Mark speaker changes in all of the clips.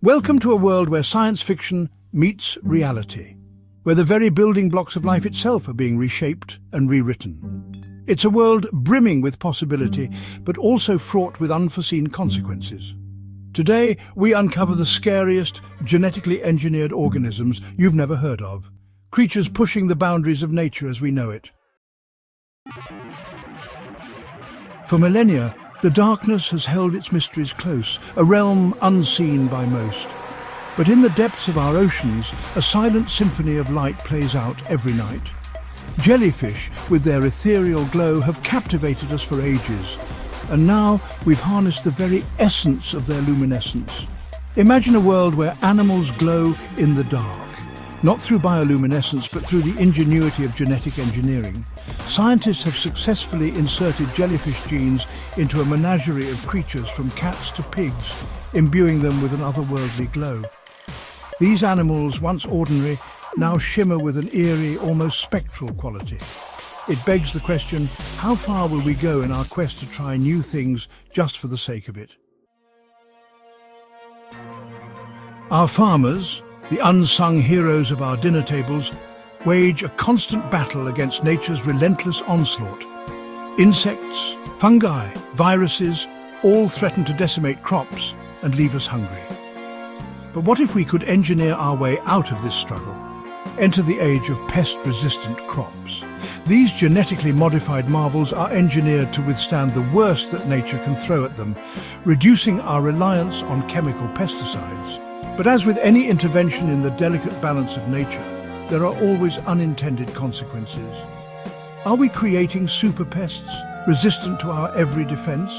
Speaker 1: Welcome to a world where science fiction meets reality, where the very building blocks of life itself are being reshaped and rewritten. It's a world brimming with possibility, but also fraught with unforeseen consequences. Today, we uncover the scariest genetically engineered organisms you've never heard of, creatures pushing the boundaries of nature as we know it. For millennia, the darkness has held its mysteries close, a realm unseen by most. But in the depths of our oceans, a silent symphony of light plays out every night. Jellyfish, with their ethereal glow, have captivated us for ages. And now we've harnessed the very essence of their luminescence. Imagine a world where animals glow in the dark. Not through bioluminescence, but through the ingenuity of genetic engineering. Scientists have successfully inserted jellyfish genes into a menagerie of creatures from cats to pigs, imbuing them with an otherworldly glow. These animals, once ordinary, now shimmer with an eerie, almost spectral quality. It begs the question, how far will we go in our quest to try new things just for the sake of it? Our farmers, the unsung heroes of our dinner tables, wage a constant battle against nature's relentless onslaught. Insects, fungi, viruses, all threaten to decimate crops and leave us hungry. But what if we could engineer our way out of this struggle? Enter the age of pest-resistant crops. These genetically modified marvels are engineered to withstand the worst that nature can throw at them, reducing our reliance on chemical pesticides. But as with any intervention in the delicate balance of nature, there are always unintended consequences. Are we creating super pests, resistant to our every defense?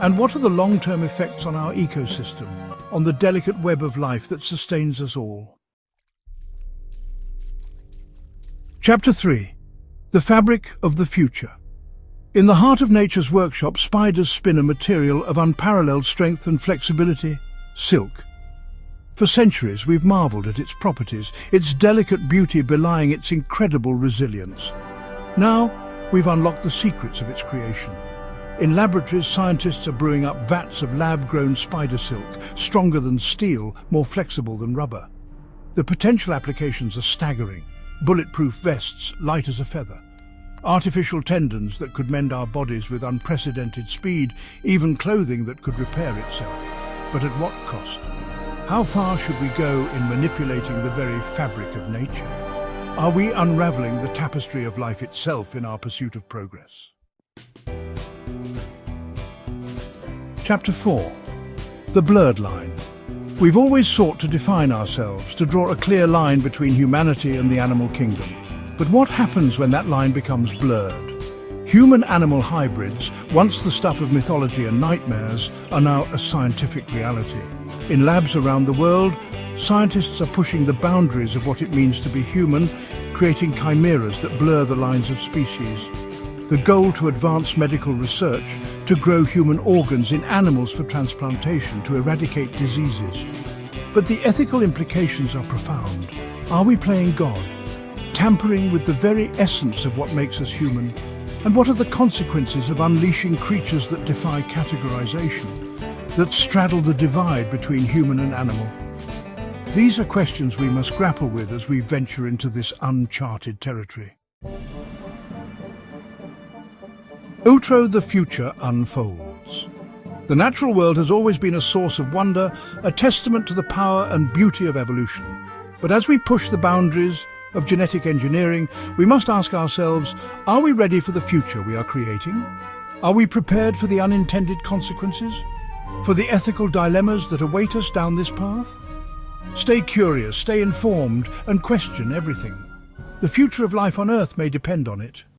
Speaker 1: And what are the long-term effects on our ecosystem, on the delicate web of life that sustains us all? Chapter 3. The Fabric of the Future. In the heart of nature's workshop, spiders spin a material of unparalleled strength and flexibility, silk. For centuries, we've marveled at its properties, its delicate beauty belying its incredible resilience. Now, we've unlocked the secrets of its creation. In laboratories, scientists are brewing up vats of lab-grown spider silk, stronger than steel, more flexible than rubber. The potential applications are staggering. Bulletproof vests, light as a feather. Artificial tendons that could mend our bodies with unprecedented speed, even clothing that could repair itself. But at what cost? How far should we go in manipulating the very fabric of nature? Are we unraveling the tapestry of life itself in our pursuit of progress? Chapter 4. The Blurred Line. We've always sought to define ourselves, to draw a clear line between humanity and the animal kingdom. But what happens when that line becomes blurred? Human-animal hybrids, once the stuff of mythology and nightmares, are now a scientific reality. In labs around the world, scientists are pushing the boundaries of what it means to be human, creating chimeras that blur the lines of species. The goal to advance medical research, to grow human organs in animals for transplantation, to eradicate diseases. But the ethical implications are profound. Are we playing God, tampering with the very essence of what makes us human? And what are the consequences of unleashing creatures that defy categorization, that straddle the divide between human and animal? These are questions we must grapple with as we venture into this uncharted territory. Outro the future unfolds. The natural world has always been a source of wonder, a testament to the power and beauty of evolution. But as we push the boundaries of genetic engineering, we must ask ourselves, are we ready for the future we are creating? Are we prepared for the unintended consequences? For the ethical dilemmas that await us down this path? Stay curious, stay informed, and question everything. The future of life on Earth may depend on it.